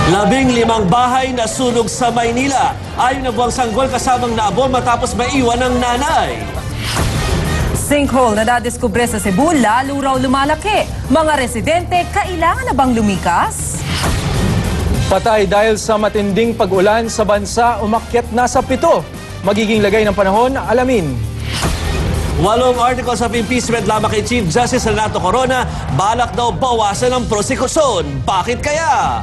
15 bahay na sunog sa Maynila. Ayon na buwang sanggol kasamang naabon matapos maiwan ng nanay. Sinkhole na nadiskubre sa Cebu, lalo raw lumalaki. Mga residente, kailangan na bang lumikas? Patay dahil sa matinding pag-ulan sa bansa, umakyat na sa 7. Magiging lagay ng panahon, alamin. 8 articles of impeachment lamang kay Chief Justice Renato Corona, balak daw bawasan ang prosekusyon. Bakit kaya?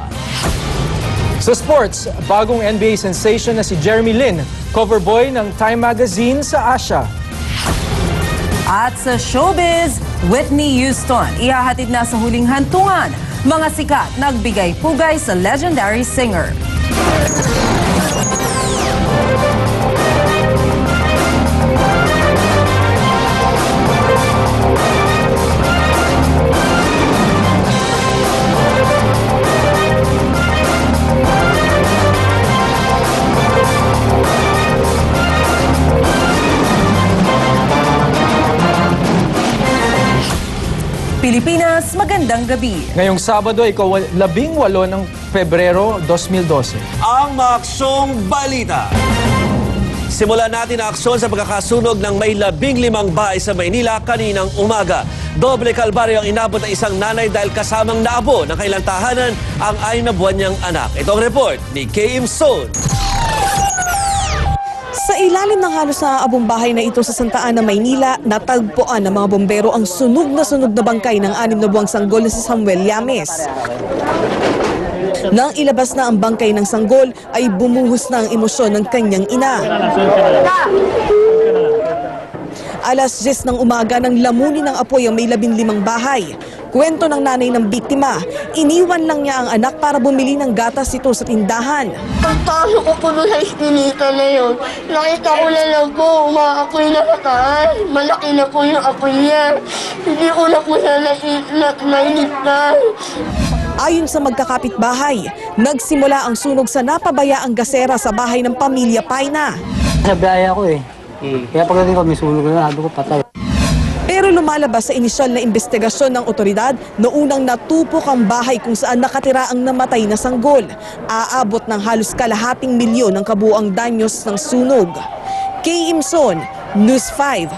Sa sports, bagong NBA sensation na si Jeremy Lin, cover boy ng Time Magazine sa Asia. At sa showbiz, Whitney Houston, ihahatid na sa huling hantungan. Mga sikat nagbigay-pugay sa legendary singer. Pilipinas, magandang gabi. Ngayong Sabado, 18 ng Pebrero 2012. Ang maaksyong balita. Simulan natin ang aksyon sa pagkakasunog ng may 15 bahay sa Maynila kaninang umaga. Doble kalbaryo ang inabot ng isang nanay dahil kasamang naabo ng kailang tahanan ang 6 na buwan niyang anak. Ito ang report ni Kim Son. Sa ilalim ng halos naaabong bahay na ito sa Santa Ana, Maynila, natagpuan ng mga bombero ang sunog na bangkay ng 6 na buwang sanggol na si Samuel Llames. Nang ilabas na ang bangkay ng sanggol, ay bumuhos na ang emosyon ng kanyang ina. Alas 10 ng umaga nang lamunin ng apoy ang may 15 bahay. Kwento ng nanay ng biktima, iniwan lang niya ang anak para bumili ng gatas ito sa tindahan. Pagpasok ko po sa iskinita na yun, nakita ko na lang po, umaapoy na sa taas. Malaki na po yung apoy niya. Hindi ko na po siya nailigtas. Ayon sa magkakapitbahay, nagsimula ang sunog sa napabayaang gasera sa bahay ng pamilya Paina. Sa biyahe ako eh. Kaya pagdating ko, may sunog na, sabi ko patay. Pero lumalabas sa inisyal na investigasyon ng otoridad na unang natupok ang bahay kung saan nakatira ang namatay na sanggol. Aabot ng halos ₱250,000 ang kabuuang danyos ng sunog. Kay Imson, News 5.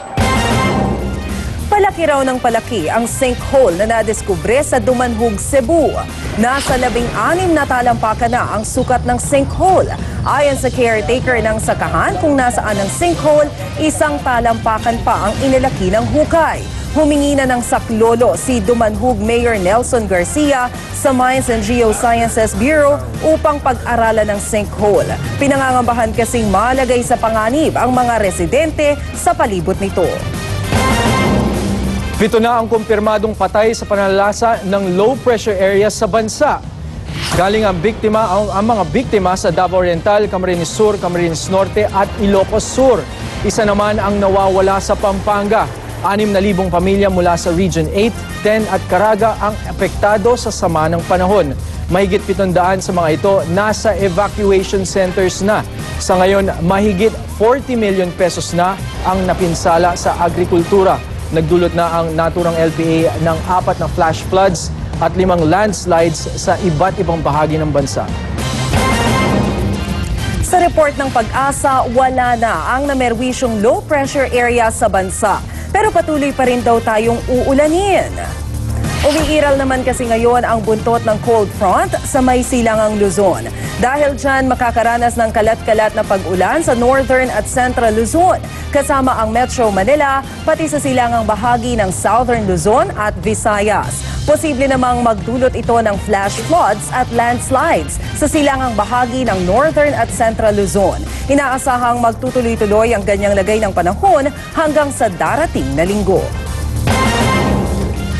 Palaki raw ng palaki ang sinkhole na nadiskubre sa Dumanhog, Cebu. Nasa 16 na talampakan na ang sukat ng sinkhole. Ayon sa caretaker ng sakahan kung nasaan ang sinkhole, isang talampakan pa ang inilaki ng hukay. Humingi na ng saklolo si Dumanhog Mayor Nelson Garcia sa Mines and Geosciences Bureau upang pag-aralan ng sinkhole. Pinangangambahan kasing malagay sa panganib ang mga residente sa palibot nito. 7 na ang kumpirmadong patay sa pananalasa ng low pressure area sa bansa. Galing ang mga biktima sa Davao Oriental, Camarines Sur, Camarines Norte at Ilocos Sur. Isa naman ang nawawala sa Pampanga. 6,000 pamilya mula sa Region 8, 10 at Caraga ang apektado sa sama ng panahon. Mahigit 700 sa mga ito nasa evacuation centers na. Sa ngayon, mahigit 40 million pesos na ang napinsala sa agrikultura. Nagdulot na ang naturang LPA ng 4 na flash floods at 5 landslides sa iba't ibang bahagi ng bansa. Sa report ng Pag-asa, wala na ang namerwisyong low pressure area sa bansa. Pero patuloy pa rin daw tayong uulanin. Umiiral naman kasi ngayon ang buntot ng cold front sa may silangang Luzon. Dahil dyan, makakaranas ng kalat-kalat na pag-ulan sa northern at central Luzon, kasama ang Metro Manila, pati sa silangang bahagi ng southern Luzon at Visayas. Posible namang magdulot ito ng flash floods at landslides sa silangang bahagi ng northern at central Luzon. Inaasahang magtutuloy-tuloy ang ganyang lagay ng panahon hanggang sa darating na linggo.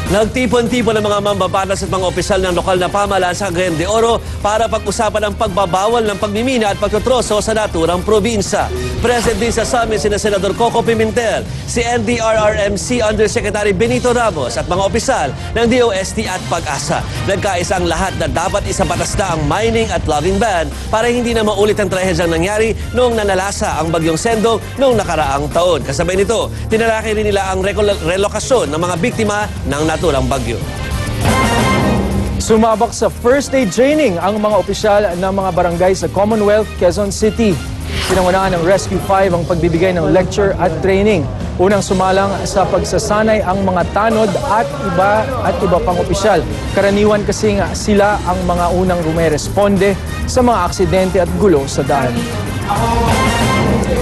Nagtipon-tipon ang mga mambabatas at mga opisyal ng lokal na pamahalaan sa Cagayan de Oro para pag-usapan ang pagbabawal ng pagmimina at pagtutroso sa naturang probinsya. Present din sa summit sina Senador Coco Pimentel, si NDRRMC Undersecretary Benito Ramos at mga opisyal ng DOST at Pag-asa. Nagkaisa ang lahat na dapat isabatas na ang mining at logging ban para hindi na maulit ang trahedyang nangyari noong nanalasa ang bagyong Sendong noong nakaraang taon. Kasabay nito, tinalakay rin nila ang relokasyon ng mga biktima ng naturang bagyo. Sumabak sa first aid training ang mga opisyal ng mga barangay sa Commonwealth, Quezon City. Pinangunahan ng Rescue 5 ang pagbibigay ng lecture at training. Unang sumalang sa pagsasanay ang mga tanod at iba pang opisyal. Karaniwan kasing sila ang mga unang rumeresponde sa mga aksidente at gulo sa daan.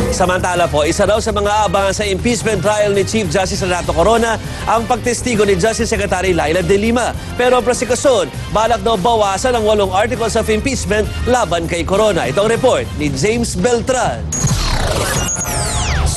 Samantala po, isa raw sa mga abangan sa impeachment trial ni Chief Justice Renato Corona ang pagtestigo ni Justice Secretary Laila De Lima. Pero ang prosekusyon, balak daw bawasan ang 8 articles of impeachment laban kay Corona. Ito ang report ni James Beltran.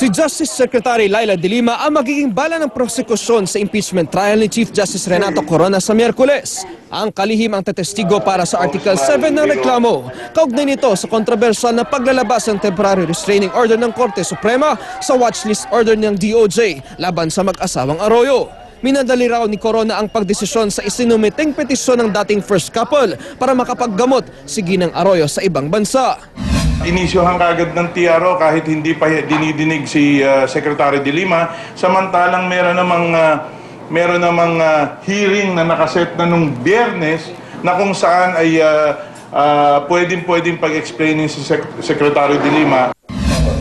Si Justice Secretary Laila De Lima ang magiging bala ng prosekusyon sa impeachment trial ni Chief Justice Renato Corona sa Miyerkules. Ang kalihim ang tetestigo para sa Article 7 ng reklamo. Kaugnay nito sa kontrobersyal na paglalabas ng temporary restraining order ng Korte Suprema sa watchlist order ng DOJ laban sa mag-asawang Arroyo. Minadali raw ni Corona ang pagdesisyon sa isinumiting petisyon ng dating first couple para makapaggamot si Ginang Arroyo sa ibang bansa. Inisyohan kagad ng TRO kahit hindi pa dinidinig si Secretary De Lima, samantalang meron namang hearing na nakaset na nung Biyernes na kung saan ay pwedeng pag-explainin si Secretary De Lima.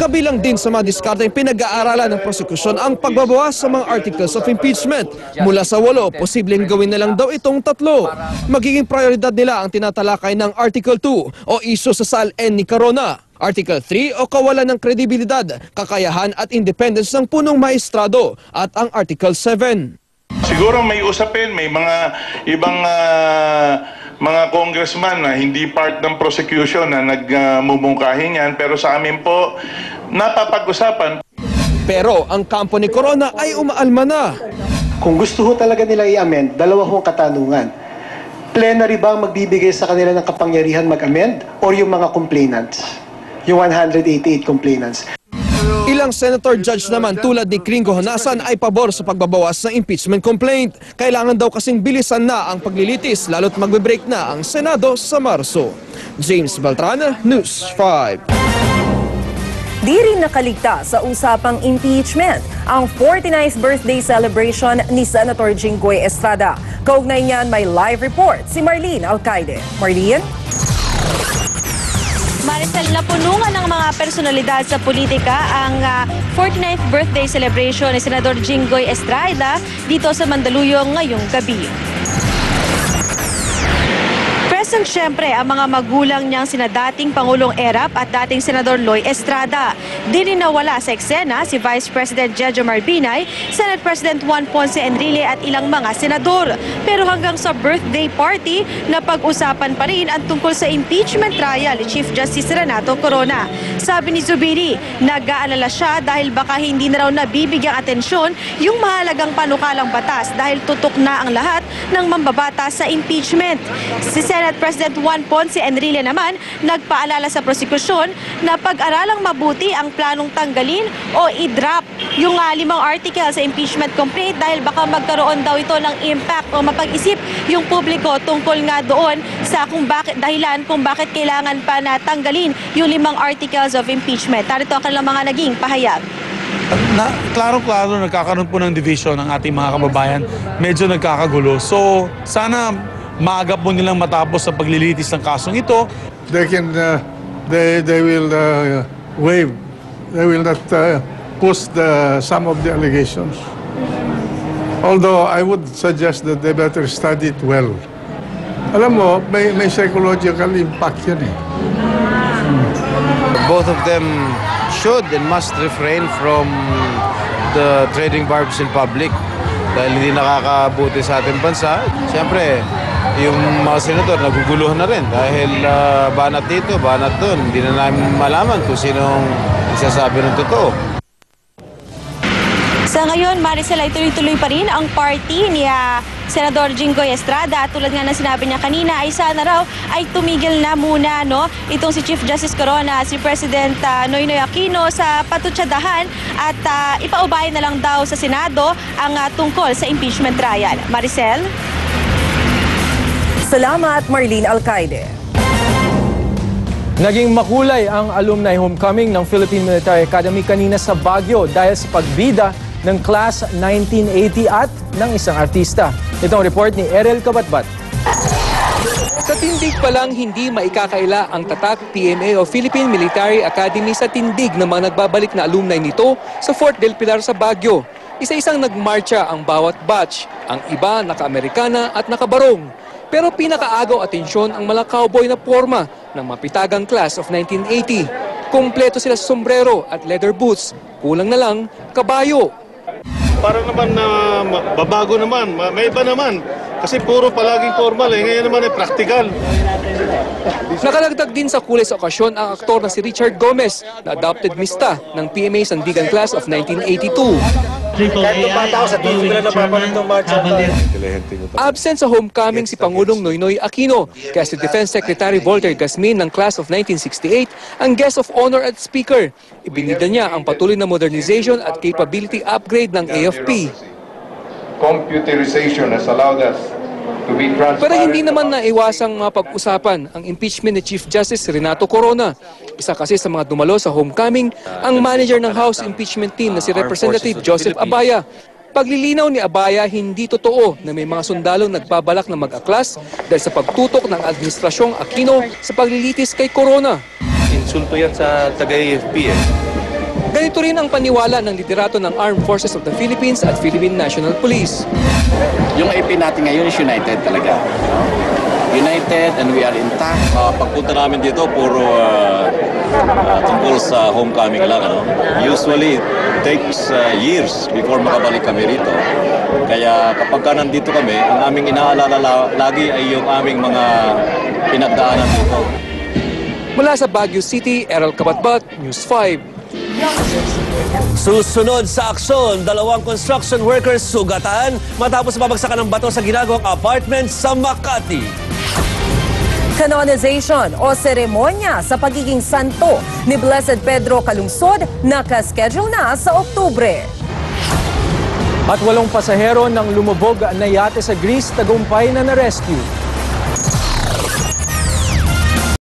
Kabilang din sa mga diskarte pinag-aaralan ng prosekusyon ang pagbabawas sa mga articles of impeachment. Mula sa 8, posibleng gawin na lang daw itong 3. Magiging prioridad nila ang tinatalakay ng Article 2 o isyu sa SAL-N ni Corona. Article 3 o kawalan ng kredibilidad, kakayahan at independence ng punong maestrado at ang Article 7. Siguro may usapin, may mga ibang mga congressman na hindi part ng prosecution na nagmumungkahi niyan, pero sa amin po napapag-usapan. Pero ang kampo ni Corona ay umaalma na. Kung gusto ho talaga nila i-amend, 2 hong katanungan. Plenary ba ang magbibigay sa kanila ng kapangyarihan mag-amend or yung mga complainants? Yung 188 complainants. Ilang senator judge naman tulad ni Kringo Honasan ay pabor sa pagbabawas ng impeachment complaint. Kailangan daw kasing bilisan na ang paglilitis lalo't magbe-break na ang Senado sa Marso. James Beltran, News 5. Di rin nakaligtas sa usapang impeachment ang 49th birthday celebration ni Senator Jinggoy Estrada. Kaugnay niyan may live report si Marlene Alcaide. Marlene? Maricel, napunungan ng mga personalidad sa politika ang 49th birthday celebration ni Senador Jinggoy Estrada dito sa Mandaluyong ngayong gabi. Present siyempre ang mga magulang niyang sina dating Pangulong Erap at dating Senador Loy Estrada. Di rin nawala sa eksena si Vice President Jejo Marbinay, Senate President Juan Ponce Enrile at ilang mga senador. Pero hanggang sa birthday party, napag-usapan pa rin ang tungkol sa impeachment trial ni Chief Justice Renato Corona. Sabi ni Zubiri, nag-aalala siya dahil baka hindi na raw nabibigyang atensyon yung mahalagang panukalang batas dahil tutok na ang lahat ng mambabatas sa impeachment. Si Senate President Juan Ponce Enrile naman nagpaalala sa prosekusyon na pag-aralang mabuti ang planong tanggalin o i-drop yung 5 article sa impeachment complaint dahil baka magkaroon daw ito ng impact o mapag-isip yung publiko tungkol nga doon sa kung bakit kailangan pa na tanggalin yung 5 articles of impeachment. Narito ang kanilang mga naging pahayag. Klaro-klaro nagkakaroon po ng division ng ating mga kababayan. Medyo nagkakagulo. So, sana maaga po nilang matapos sa paglilitis ng kasong ito. They will waive. They will not push some of the allegations. Although I would suggest that they better study it well. Alam mo, may psychological impact yan eh. Both of them should and must refrain from the trading barbs in public dahil hindi nakakabuti sa ating bansa. Siyempre, yung mga senador naguguluhan na rin dahil banat dito, banat doon. Hindi na namin malaman kung sinong isasabi ng totoo. Sa ngayon, Maricel, ay tuloy-tuloy pa rin ang party ni Senador Jinggoy Estrada. Tulad nga ng sinabi niya kanina, ay sana raw ay tumigil na muna itong si Chief Justice Corona, si President Noynoy Aquino sa patutsadahan at ipaubayan na lang daw sa Senado ang tungkol sa impeachment trial. Maricel? Salamat, Marlene Alcaide. Naging makulay ang alumni homecoming ng Philippine Military Academy kanina sa Baguio dahil sa pagbida ng Class 1980 at ng isang artista. Itong report ni Erel Kabatbat. Tindig pa lang hindi maikakaila ang tatak PMA o Philippine Military Academy sa tindig ng mga nagbabalik na alumni nito sa Fort del Pilar sa Baguio. Isa-isang nagmarcha ang bawat batch, ang iba naka-Amerikana at nakabarong. Pero pinakaagaw atensyon ang mga cowboy na forma ng mapitagang class of 1980. Kumpleto sila sa sombrero at leather boots, kulang na lang kabayo. Para naman na babago naman, may iba naman. Kasi puro palaging formal ngayon naman ay practical. Nakalagdag din sa kulay sa okasyon ang aktor na si Richard Gomez na adopted mista ng PMA Sandigan Class of 1982. Absent sa homecoming si Pangulong Noynoy Aquino, kaya si Defense Secretary Voltaire Gasmin ng Class of 1968 ang guest of honor at speaker. Ibinida niya ang patuloy na modernization at capability upgrade ng AFP. Computerization has allowed us to be transparent. Pero hindi naman naiwasang mapag-usapan ang impeachment ni Chief Justice Renato Corona. Isa kasi sa mga dumalo sa homecoming ang manager ng House Impeachment Team na si Representative Joseph Abaya. Paglilinaw ni Abaya, hindi totoo na may mga sundalong nagbabalak na mag-aklas dahil sa pagtutok ng Administrasyong Aquino sa paglilitis kay Corona. Insulto yan sa taga-AFP Ganito rin ang paniwala ng liderato ng Armed Forces of the Philippines at Philippine National Police. Yung AP natin ngayon is united talaga. United and we are intact. Pagpunta namin dito, puro tungkol sa homecoming lang. Usually, it takes years before makabalik kami rito. Kaya kapag ka nandito kami, ang aming inaalala lagi ay yung aming mga pinagdaanan dito. Mula sa Baguio City, Errol Kabatbat, News 5. Susunod sa aksyon, 2 construction workers sugatan matapos mabagsakan ng bato sa ginagawang apartment sa Makati. Canonization o seremonya sa pagiging santo ni Blessed Pedro Calungsod naka-schedule na sa Oktubre. At 8 pasahero ng lumubog na yate sa Greece tagumpay na na-rescue.